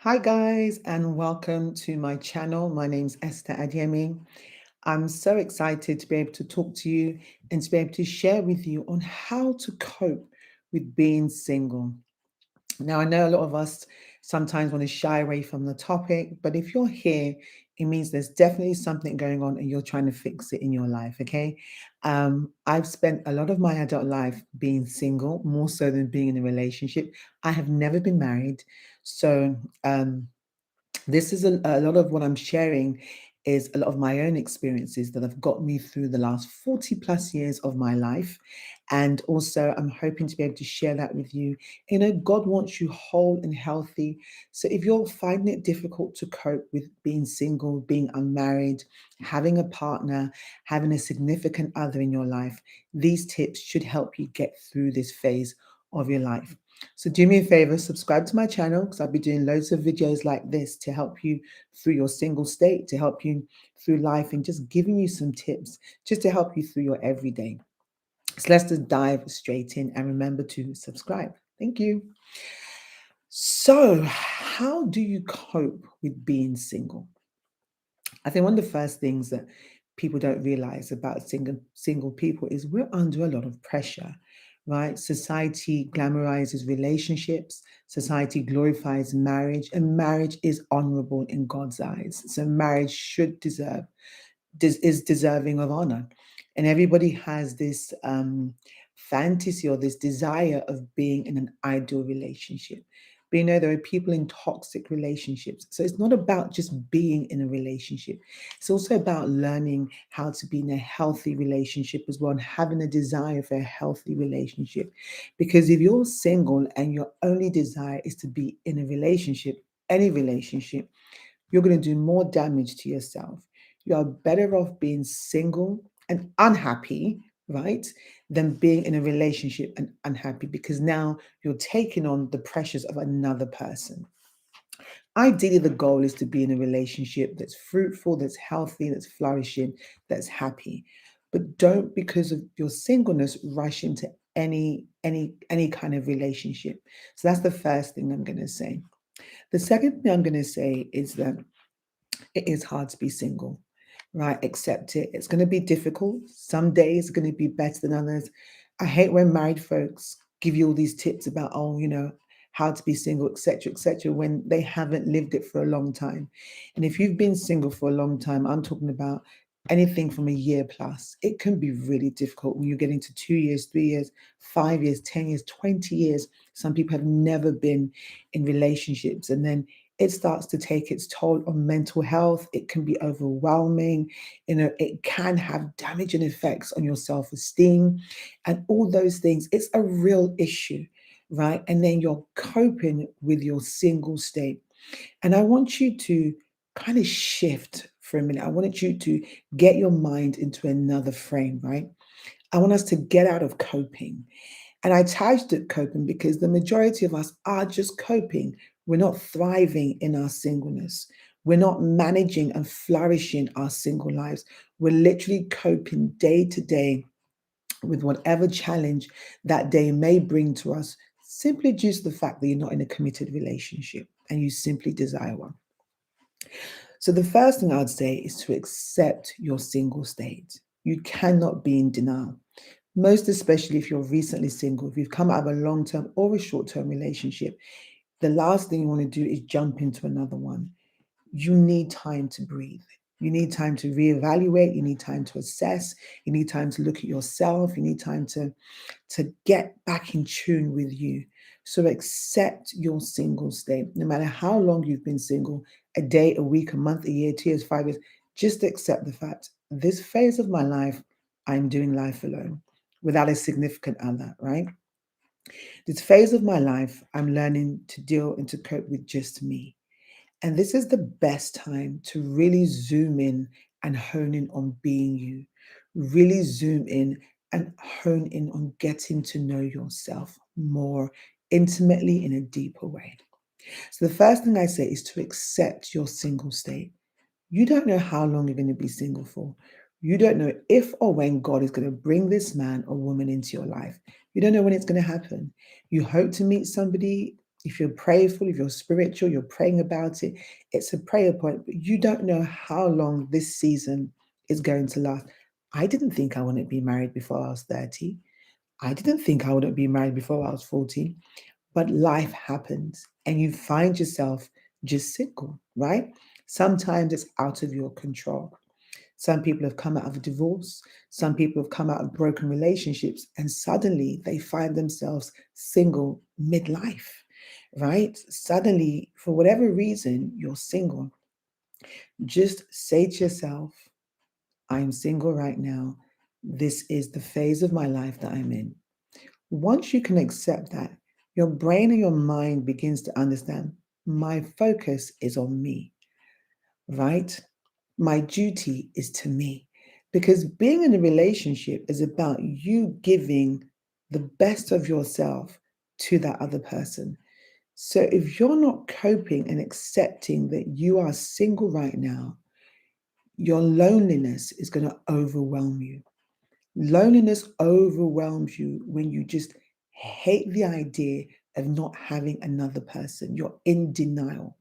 Hi guys, and welcome to my channel. My name's Estah. I'm so excited to be able to talk to you and to be able to share with you on how to cope with being single. Now, I know a lot of us sometimes want to shy away from the topic, but if you're here, it means there's definitely something going on and you're trying to fix it in your life, okay? I've spent a lot of my adult life being single, more so than being in a relationship. I have never been married. So, this is a lot of what I'm sharing is a lot of my own experiences that have got me through the last 40 plus years of my life. And also, I'm hoping to be able to share that with you. You know, God wants you whole and healthy. So if you're finding it difficult to cope with being single, being unmarried, having a partner, having a significant other in your life, these tips should help you get through this phase of your life. So do me a favor, subscribe to my channel because I'll be doing loads of videos like this to help you through your single state, to help you through life and just giving you some tips just to help you through your everyday. So let's just dive straight in and remember to subscribe. Thank you. So, how do you cope with being single? I think one of the first things that people don't realize about single people is we're under a lot of pressure, right? Society glamorizes relationships, society glorifies marriage, and marriage is honorable in God's eyes. So marriage should is deserving of honor. And everybody has this fantasy or this desire of being in an ideal relationship. But you know, there are people in toxic relationships. So it's not about just being in a relationship. It's also about learning how to be in a healthy relationship as well and having a desire for a healthy relationship. Because if you're single and your only desire is to be in a relationship, any relationship, you're going to do more damage to yourself. You are better off being single and unhappy, right, than being in a relationship and unhappy because now you're taking on the pressures of another person. Ideally, the goal is to be in a relationship that's fruitful, that's healthy, that's flourishing, that's happy. But don't, because of your singleness, rush into any kind of relationship. So that's the first thing I'm going to say. The second thing I'm going to say is that it is hard to be single, right? Accept it. It's going to be difficult. Some days are going to be better than others. I hate when married folks give you all these tips about, oh, how to be single, etc., when they haven't lived it for a long time. And if you've been single for a long time, I'm talking about anything from a year plus, it can be really difficult when you get into 2 years, 3 years, 5 years, 10 years, 20 years. Some people have never been in relationships. And then it starts to take its toll on mental health. It can be overwhelming. It can have damaging effects on your self esteem and all those things. It's a real issue, right? And then you're coping with your single state. And I want you to kind of shift for a minute. I wanted you to get your mind into another frame, right? I want us to get out of coping. And I touched at coping because the majority of us are just coping. We're not thriving in our singleness. We're not managing and flourishing our single lives. We're literally coping day to day with whatever challenge that day may bring to us, simply due to the fact that you're not in a committed relationship and you simply desire one. So, the first thing I'd say is to accept your single state. You cannot be in denial, most especially if you're recently single, if you've come out of a long term or a short term relationship. The last thing you want to do is jump into another one. You need time to breathe. You need time to reevaluate. You need time to assess. You need time to look at yourself. You need time to get back in tune with you. So accept your single state. No matter how long you've been single, a day, a week, a month, a year, 2 years, 5 years, just accept the fact this phase of my life, I'm doing life alone without a significant other, right? This phase of my life, I'm learning to deal and to cope with just me. And this is the best time to really zoom in and hone in on being you. Really zoom in and hone in on getting to know yourself more intimately in a deeper way. So, the first thing I say is to accept your single state. You don't know how long you're going to be single for. You don't know if or when God is going to bring this man or woman into your life. You don't know when it's going to happen. You hope to meet somebody If you're prayerful, if you're spiritual, you're praying about it, it's a prayer point, but you don't know how long this season is going to last. I didn't think I wouldn't be married before I was 30. I didn't think I wouldn't be married before I was 40, but life happens and you find yourself just single, right? Sometimes it's out of your control. Some people have come out of a divorce. Some people have come out of broken relationships and suddenly they find themselves single midlife, right? Suddenly, for whatever reason, you're single. Just say to yourself, I'm single right now. This is the phase of my life that I'm in. Once you can accept that, your brain and your mind begins to understand my focus is on me, right? My duty is to me. Because being in a relationship is about you giving the best of yourself to that other person. So if you're not coping and accepting that you are single right now, your loneliness is going to overwhelm you. Loneliness overwhelms you when you just hate the idea of not having another person. You're in denial.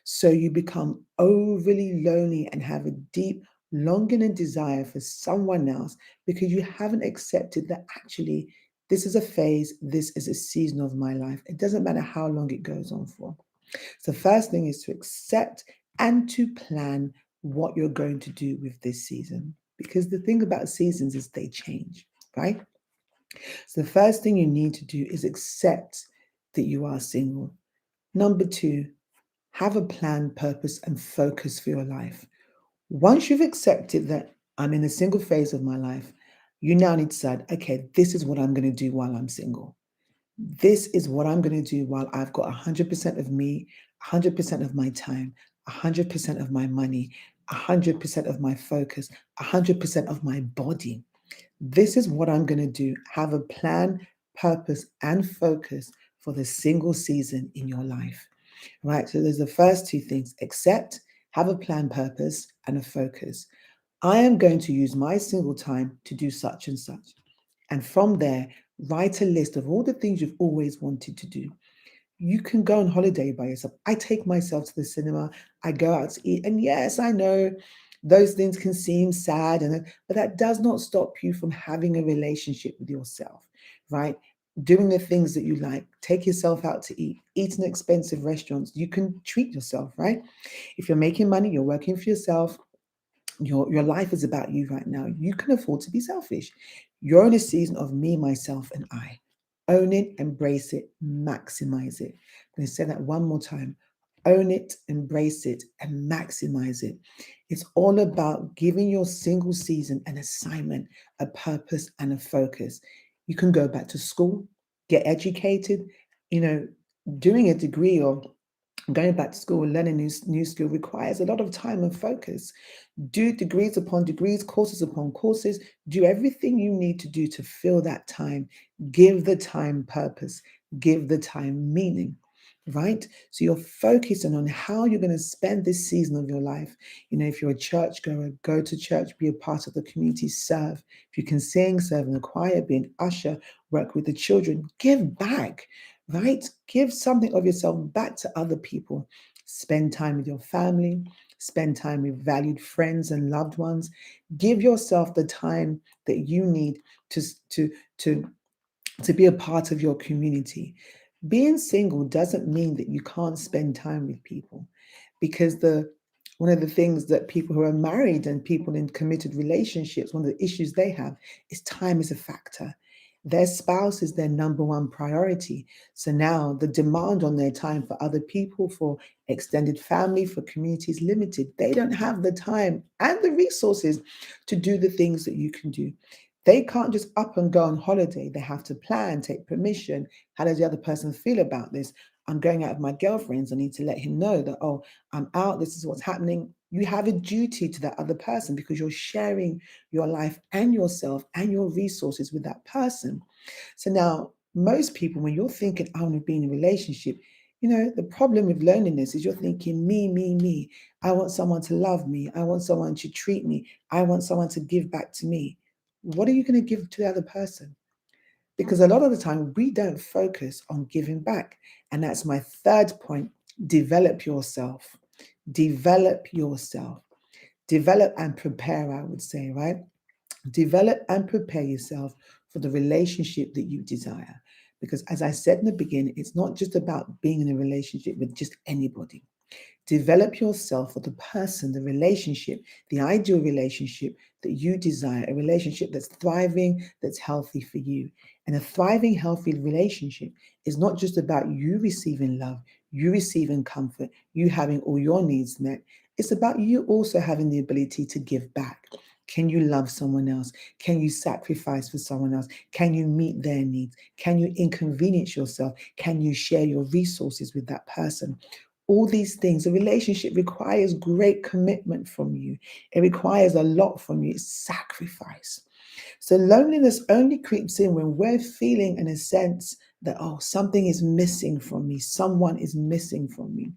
So you become overly lonely and have a deep longing and desire for someone else because you haven't accepted that actually this is a phase, this is a season of my life. It doesn't matter how long it goes on for. So, the first thing is to accept and to plan what you're going to do with this season. Because the thing about seasons is they change, right? So, the first thing you need to do is accept that you are single. Number two, have a plan, purpose, and focus for your life. Once you've accepted that I'm in a single phase of my life, you now need to decide, okay, this is what I'm going to do while I'm single. This is what I'm going to do while I've got 100% of me, 100% of my time, 100% of my money, 100% of my focus, 100% of my body. This is what I'm going to do. Have a plan, purpose, and focus for the single season in your life. Right? So there's the first two things: accept, have a plan, purpose, and a focus. I am going to use my single time to do such and such. And from there, write a list of all the things you've always wanted to do. You can go on holiday by yourself. I take myself to the cinema, I go out to eat. And yes, I know those things can seem sad, but that does not stop you from having a relationship with yourself, right? Doing the things that you like, take yourself out to eat, eat in expensive restaurants. You can treat yourself, right? If you're making money, you're working for yourself, your life is about you right now. You can afford to be selfish. You're in a season of me, myself, and I. Own it, embrace it, maximize it. I'm going to say that one more time. Own it, embrace it, and maximize it. It's all about giving your single season an assignment, a purpose, and a focus. You can go back to school, get educated, you know, doing a degree or going back to school and learning new skill requires a lot of time and focus. Do degrees upon degrees, courses upon courses. Do everything you need to do to fill that time. Give the time purpose. Give the time meaning, right? So you're focusing on how you're going to spend this season of your life. You know, if you're a church goer, go to church, be a part of the community, serve. If you can sing, serve in the choir, be an usher, work with the children, give back, right? Give something of yourself back to other people. Spend time with your family, spend time with valued friends and loved ones. Give yourself the time that you need to to to to be a part of your community. Being single doesn't mean that you can't spend time with people, because the one of the things that people who are married and people in committed relationships, one of the issues they have is time is a factor. Their spouse is their number one priority. So now the demand on their time for other people, for extended family, for community is limited. They don't have the time and the resources to do the things that you can do. They can't just up and go on holiday. They have to plan, take permission. How does the other person feel about this? I'm going out with my girlfriends. I need to let him know that, oh, I'm out. This is what's happening. You have a duty to that other person because you're sharing your life and yourself and your resources with that person. So now, most people, when you're thinking, I want to be in a relationship, you know, the problem with loneliness is you're thinking, me, me, me. I want someone to love me. I want someone to treat me. I want someone to give back to me. What are you going to give to the other person? Because a lot of the time we don't focus on giving back. And that's my third point. Develop yourself. Develop yourself. Develop and prepare, I would say, right? Develop and prepare yourself for the relationship that you desire. Because as I said in the beginning, it's not just about being in a relationship with just anybody. Develop yourself for the person, the relationship, the ideal relationship that you desire, a relationship that's thriving, that's healthy for you. And a thriving, healthy relationship is not just about you receiving love, you receiving comfort, you having all your needs met. It's about you also having the ability to give back. Can you love someone else? Can you sacrifice for someone else? Can you meet their needs? Can you inconvenience yourself? Can you share your resources with that person? All these things, a relationship requires great commitment from you. It requires a lot from you. It's sacrifice. So loneliness only creeps in when we're feeling in a sense that, oh, something is missing from me. Someone is missing from me.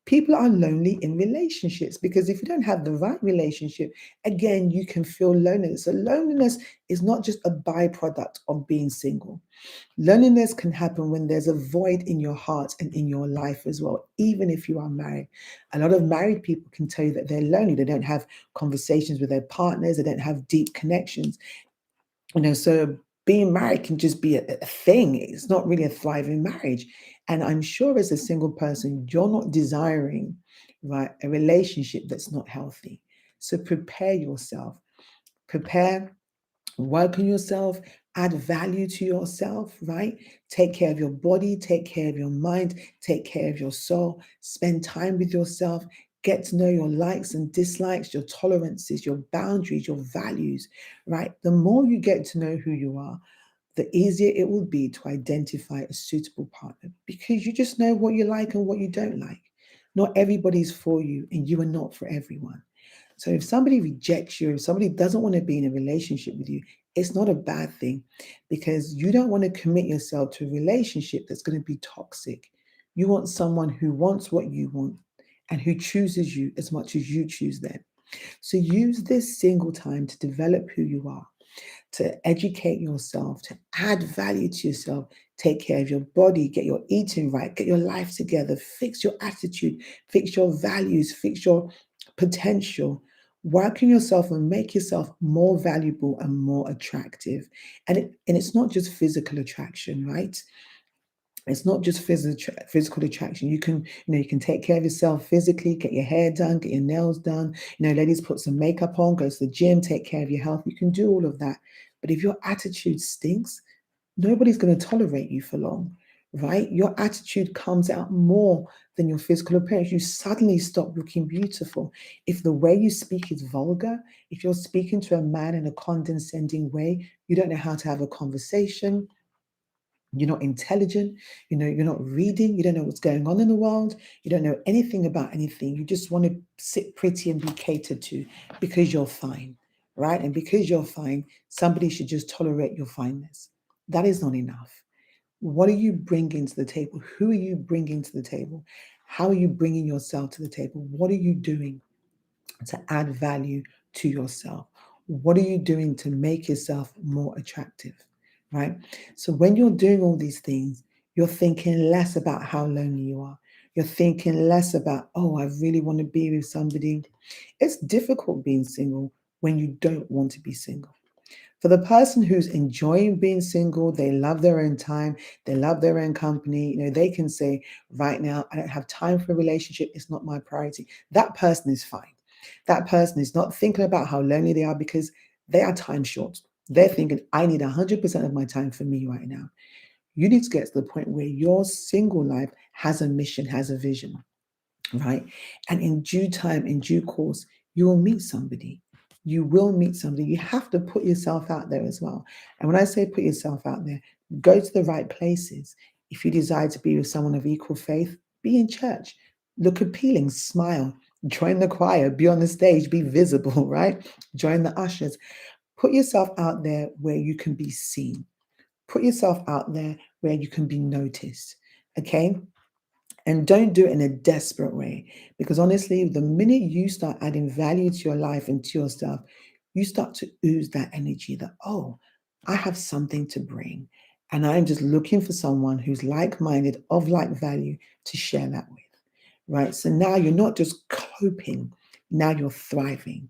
People are lonely in relationships because if you don't have the right relationship, again, you can feel loneliness. So loneliness is not just a byproduct of being single. Loneliness can happen when there's a void in your heart and in your life as well, even if you are married. A lot of married people can tell you that they're lonely. They don't have conversations with their partners, they don't have deep connections. So being married can just be a thing. It's not really a thriving marriage. And I'm sure as a single person, you're not desiring, right, a relationship that's not healthy. So prepare yourself. Prepare, work on yourself, add value to yourself, right? Take care of your body, take care of your mind, take care of your soul, spend time with yourself, get to know your likes and dislikes, your tolerances, your boundaries, your values, right? The more you get to know who you are, the easier it will be to identify a suitable partner because you just know what you like and what you don't like. Not everybody's for you, and you are not for everyone. So if somebody rejects you, if somebody doesn't want to be in a relationship with you, it's not a bad thing because you don't want to commit yourself to a relationship that's going to be toxic. You want someone who wants what you want and who chooses you as much as you choose them. So use this single time to develop who you are, to educate yourself, to add value to yourself, take care of your body, get your eating right, get your life together, fix your attitude, fix your values, fix your potential. Work on yourself and make yourself more valuable and more attractive. And it's not just physical attraction, right? It's not just physical attraction. You can take care of yourself physically, get your hair done, get your nails done. Ladies, put some makeup on, go to the gym, take care of your health. You can do all of that. But if your attitude stinks, nobody's going to tolerate you for long, right? Your attitude comes out more than your physical appearance. You suddenly stop looking beautiful. If the way you speak is vulgar, if you're speaking to a man in a condescending way, you don't know how to have a conversation, you're not intelligent, you're not reading, you don't know what's going on in the world, you don't know anything about anything. You just want to sit pretty and be catered to because you're fine, right? And because you're fine, somebody should just tolerate your fineness. That is not enough. What are you bringing to the table? Who are you bringing to the table? How are you bringing yourself to the table? What are you doing to add value to yourself? What are you doing to make yourself more attractive? Right? So when you're doing all these things, you're thinking less about how lonely you are. You're thinking less about, oh, I really want to be with somebody. It's difficult being single when you don't want to be single. For the person who's enjoying being single, they love their own time, they love their own company, they can say, right now, I don't have time for a relationship, it's not my priority. That person is fine. That person is not thinking about how lonely they are because they are time short. They're thinking, I need 100% of my time for me right now. You need to get to the point where your single life has a mission, has a vision, right? And in due time, in due course, you will meet somebody. You will meet somebody. You have to put yourself out there as well. And when I say put yourself out there, go to the right places. If you desire to be with someone of equal faith, be in church. Look appealing, smile, join the choir, be on the stage, be visible, right? Join the ushers. Put yourself out there where you can be seen. Put yourself out there where you can be noticed. Okay? And don't do it in a desperate way. Because honestly, the minute you start adding value to your life and to yourself, you start to ooze that energy that, oh, I have something to bring. And I'm just looking for someone who's like minded, of like value to share that with. Right. So now you're not just coping, now you're thriving.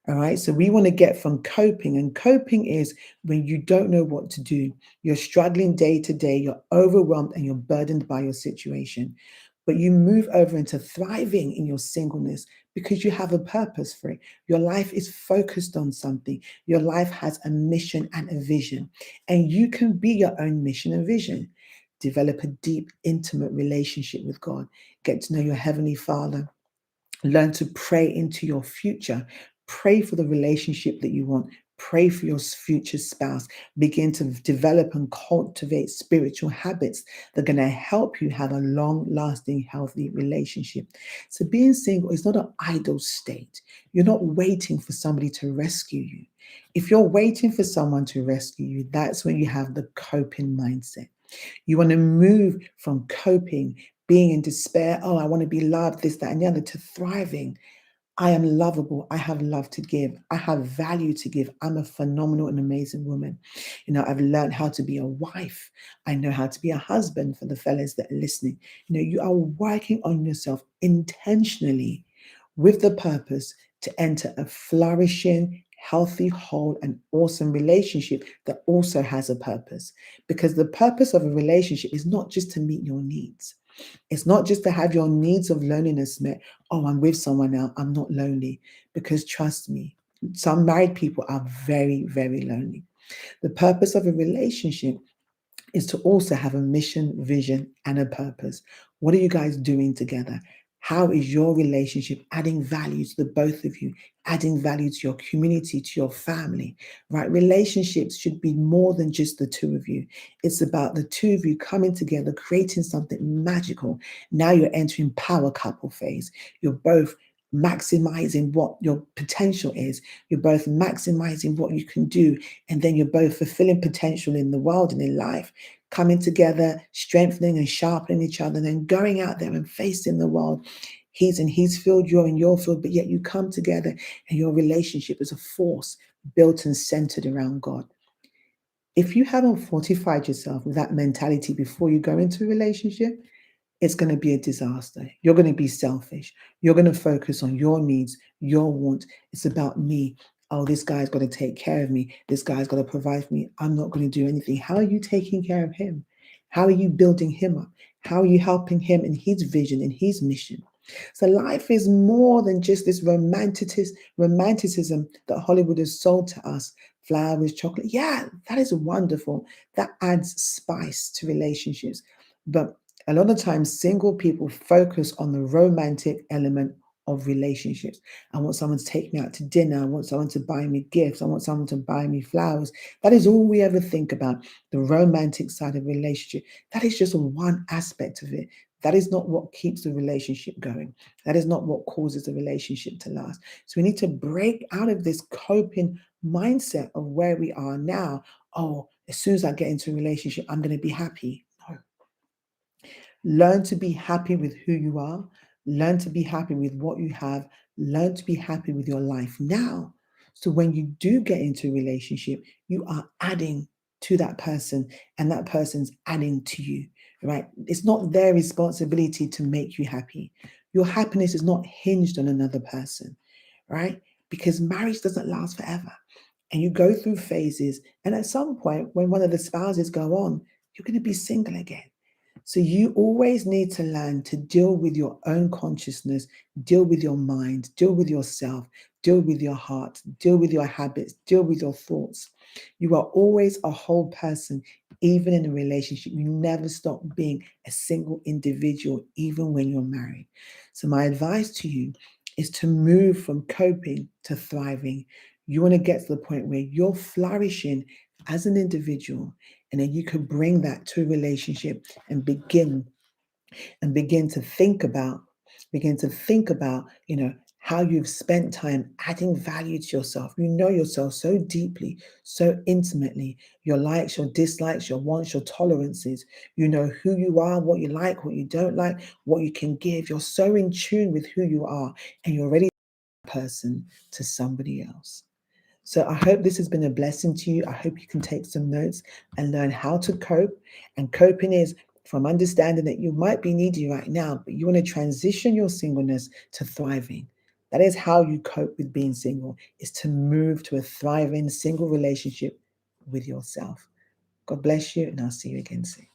All right. So we want to get from coping, and coping is when you don't know what to do. You're struggling day to day, you're overwhelmed, and you're burdened by your situation. But you move over into thriving in your singleness because you have a purpose for it. Your life is focused on something. Your life has a mission and a vision, and you can be your own mission and vision. Develop a deep, intimate relationship with God. Get to know your Heavenly Father. Learn to pray into your future. Pray for the relationship that you want. Pray for your future spouse. Begin to develop and cultivate spiritual habits that are going to help you have a long lasting, healthy relationship. So, being single is not an idle state. You're not waiting for somebody to rescue you. If you're waiting for someone to rescue you, that's when you have the coping mindset. You want to move from coping, being in despair, oh, I want to be loved, this, that, and the other, to thriving. I am lovable. I have love to give. I have value to give. I'm a phenomenal and amazing woman. I've learned how to be a wife. I know how to be a husband for the fellas that are listening. You are working on yourself intentionally with the purpose to enter a flourishing, healthy, whole, and awesome relationship that also has a purpose. Because the purpose of a relationship is not just to meet your needs. It's not just to have your needs of loneliness met. Oh, I'm with someone now. I'm not lonely. Because trust me, some married people are very, very lonely. The purpose of a relationship is to also have a mission, vision, and a purpose. What are you guys doing together? How is your relationship adding value to the both of you, adding value to your community, to your family, right? Relationships should be more than just the two of you. It's about the two of you coming together, creating something magical. Now you're entering power couple phase. You're both maximizing what your potential is. You're both maximizing what you can do. And then you're both fulfilling potential in the world and in life, coming together, strengthening and sharpening each other, and then going out there and facing the world. He's in his field, you're in your field, but yet you come together and your relationship is a force built and centered around God. If you haven't fortified yourself with that mentality before you go into a relationship, it's going to be a disaster. You're going to be selfish. You're going to focus on your needs, your want. It's about me. Oh, this guy's got to take care of me. This guy's got to provide for me. I'm not going to do anything. How are you taking care of him? How are you building him up? How are you helping him in his vision, in his mission? So life is more than just this romanticism that Hollywood has sold to us. Flowers, chocolate. Yeah, that is wonderful. That adds spice to relationships. But a lot of times, single people focus on the romantic element of relationships. I want someone to take me out to dinner. I want someone to buy me gifts. I want someone to buy me flowers. That is all we ever think about, the romantic side of relationship. That is just one aspect of it. That is not what keeps the relationship going. That is not what causes a relationship to last. So we need to break out of this coping mindset of where we are now. Oh, as soon as I get into a relationship, I'm going to be happy. No. Learn to be happy with who you are. Learn to be happy with what you have. Learn to be happy with your life now. So when you do get into a relationship, you are adding to that person and that person's adding to you, right? It's not their responsibility to make you happy. Your happiness is not hinged on another person, right? Because marriage doesn't last forever. And you go through phases. And at some point, when one of the spouses go on, you're going to be single again. So you always need to learn to deal with your own consciousness, deal with your mind, deal with yourself, deal with your heart, deal with your habits, deal with your thoughts. You are always a whole person, even in a relationship. You never stop being a single individual, even when you're married. So my advice to you is to move from coping to thriving. You want to get to the point where you're flourishing as an individual, and then you can bring that to a relationship and begin to think about how you've spent time adding value to yourself. You know yourself so deeply, so intimately, your likes, your dislikes, your wants, your tolerances. You know who you are, what you like, what you don't like, what you can give. You're so in tune with who you are, and you're ready to be a person to somebody else. So I hope this has been a blessing to you. I hope you can take some notes and learn how to cope. And coping is from understanding that you might be needy right now, but you want to transition your singleness to thriving. That is how you cope with being single, is to move to a thriving single relationship with yourself. God bless you, and I'll see you again soon.